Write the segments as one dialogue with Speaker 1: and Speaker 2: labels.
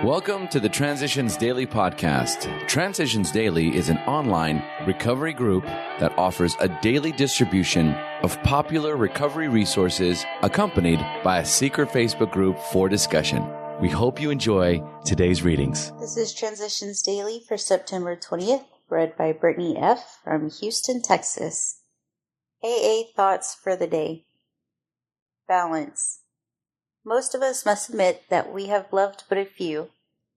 Speaker 1: Welcome to the Transitions Daily podcast. Transitions Daily is an online recovery group that offers a daily distribution of popular recovery resources accompanied by a secret Facebook group for discussion. We hope you enjoy today's readings.
Speaker 2: This is Transitions Daily for September 20th, read by Brittany F. from Houston, Texas. AA Thoughts for the Day. Balance. Most of us must admit that we have loved but a few,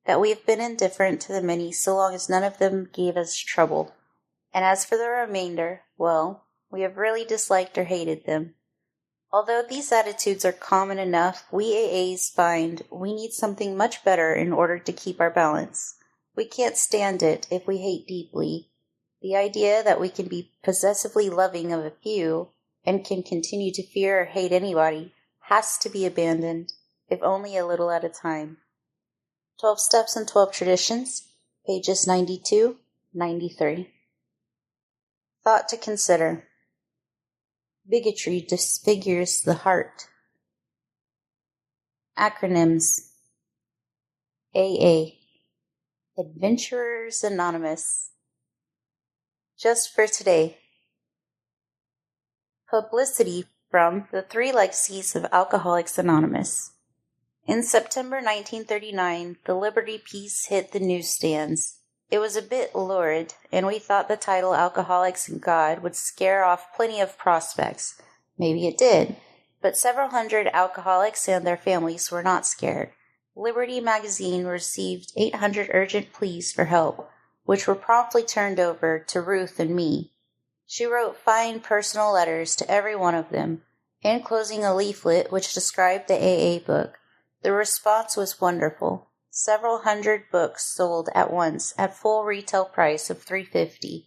Speaker 2: that we have been indifferent to the many so long as none of them gave us trouble. And as for the remainder, well, we have really disliked or hated them. Although these attitudes are common enough, we AAs find we need something much better in order to keep our balance. We can't stand it if we hate deeply. The idea that we can be possessively loving of a few and can continue to fear or hate anybody has to be abandoned, if only a little at a time. 12 Steps and 12 Traditions, pages 92-93. Thought to consider. Bigotry disfigures the heart. Acronyms. AA. Adventurers Anonymous. Just for today. Publicity from the 3 Legacies of Alcoholics Anonymous. In September 1939, the Liberty piece hit the newsstands. It was a bit lurid, and we thought the title Alcoholics and God would scare off plenty of prospects. Maybe it did, but several hundred alcoholics and their families were not scared. Liberty magazine received 800 urgent pleas for help, which were promptly turned over to Ruth and me. She wrote fine personal letters to every one of them, enclosing a leaflet which described the AA book. The response was wonderful. Several hundred books sold at once at full retail price of $3.50.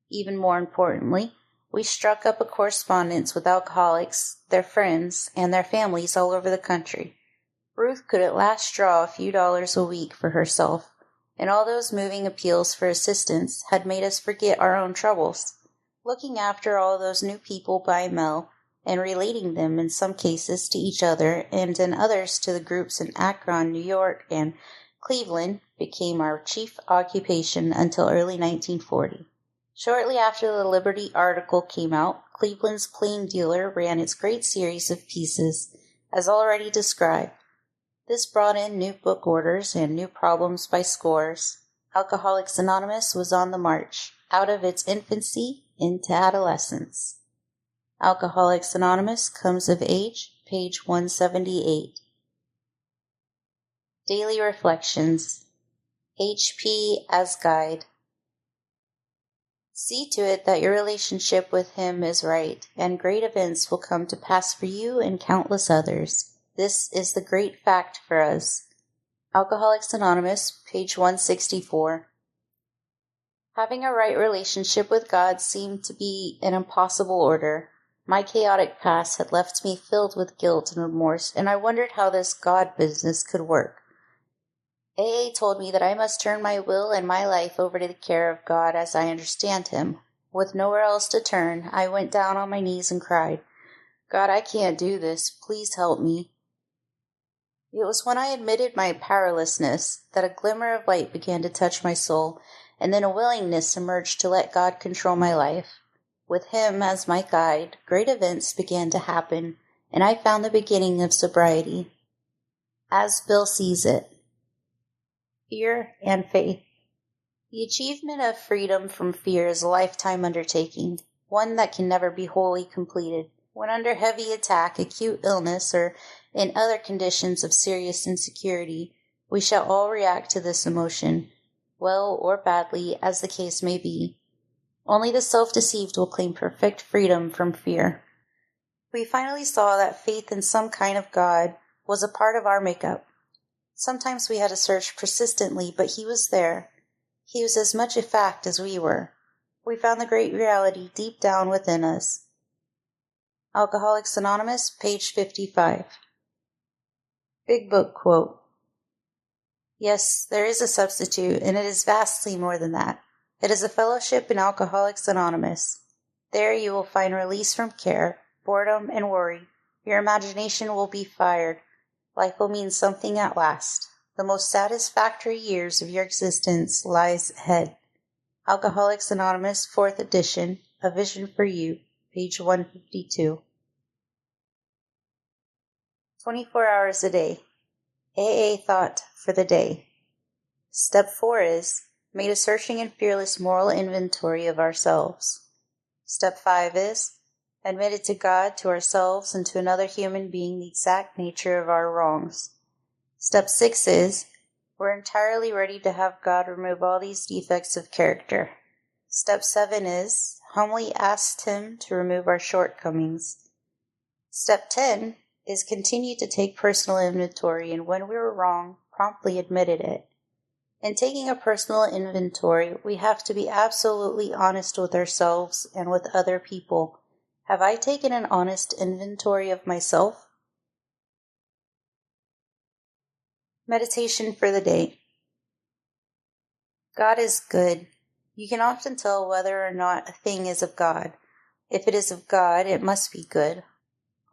Speaker 2: Even more importantly, we struck up a correspondence with alcoholics, their friends, and their families all over the country. Ruth could at last draw a few dollars a week for herself, and all those moving appeals for assistance had made us forget our own troubles. Looking after all those new people by mail, and relating them in some cases to each other and in others to the groups in Akron, New York, and Cleveland, became our chief occupation until early 1940. Shortly after the Liberty article came out, Cleveland's Plain Dealer ran its great series of pieces, as already described. This brought in new book orders and new problems by scores. Alcoholics Anonymous was on the march, out of its infancy into adolescence. Alcoholics Anonymous Comes of Age, page 178. Daily Reflections. HP as Guide. See to it that your relationship with him is right, and great events will come to pass for you and countless others. This is the great fact for us. Alcoholics Anonymous, page 164. Having a right relationship with God seemed to be an impossible order. My chaotic past had left me filled with guilt and remorse, and I wondered how this God business could work. AA told me that I must turn my will and my life over to the care of God as I understand him. With nowhere else to turn, I went down on my knees and cried, God, I can't do this. Please help me. It was when I admitted my powerlessness that a glimmer of light began to touch my soul, and then a willingness emerged to let God control my life. With him as my guide, great events began to happen, and I found the beginning of sobriety. As Bill sees it. Fear and faith. The achievement of freedom from fear is a lifetime undertaking, one that can never be wholly completed. When under heavy attack, acute illness, or in other conditions of serious insecurity, we shall all react to this emotion, well or badly as the case may be. Only the self-deceived will claim perfect freedom from fear. We finally saw that faith in some kind of God was a part of our makeup. Sometimes we had to search persistently, but he was there. He was as much a fact as we were. We found the great reality deep down within us. Alcoholics Anonymous, page 55. Big Book quote. Yes, there is a substitute, and it is vastly more than that. It is a fellowship in Alcoholics Anonymous. There you will find release from care, boredom, and worry. Your imagination will be fired. Life will mean something at last. The most satisfactory years of your existence lies ahead. Alcoholics Anonymous, 4th edition, A Vision for You, page 152. 24 hours a day. AA thought for the day. Step 4 is, made a searching and fearless moral inventory of ourselves. Step 5 is, admitted to God, to ourselves, and to another human being the exact nature of our wrongs. Step 6 is, we're entirely ready to have God remove all these defects of character. Step 7 is, humbly asked Him to remove our shortcomings. Step 10 is, continue to take personal inventory, and when we were wrong, promptly admitted it. In taking a personal inventory, we have to be absolutely honest with ourselves and with other people. Have I taken an honest inventory of myself? Meditation for the day. God is good. You can often tell whether or not a thing is of God. If it is of God, it must be good.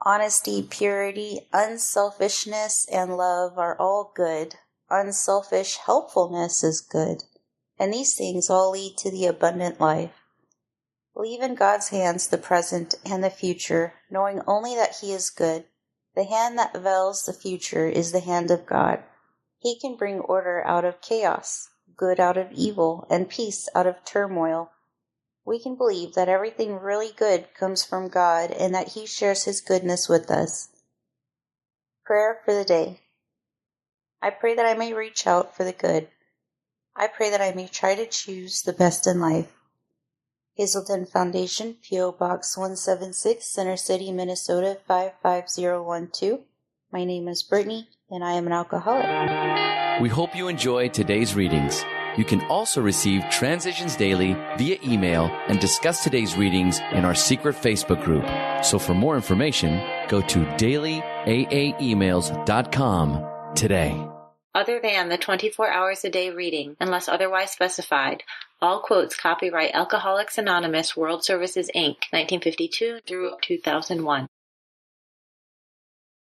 Speaker 2: Honesty, purity, unselfishness, and love are all good. Unselfish helpfulness is good. And these things all lead to the abundant life. Leave in God's hands the present and the future, knowing only that He is good. The hand that veils the future is the hand of God. He can bring order out of chaos, good out of evil, and peace out of turmoil. We can believe that everything really good comes from God and that He shares His goodness with us. Prayer for the day. I pray that I may reach out for the good. I pray that I may try to choose the best in life. Hazelden Foundation, P.O. Box 176, Center City, Minnesota 55012. My name is Brittany, and I am an alcoholic.
Speaker 1: We hope you enjoyed today's readings. You can also receive Transitions Daily via email and discuss today's readings in our secret Facebook group. So for more information, go to dailyaaemails.com today.
Speaker 3: Other than the 24 hours a day reading, unless otherwise specified, all quotes copyright Alcoholics Anonymous World Services, Inc., 1952 through 2001.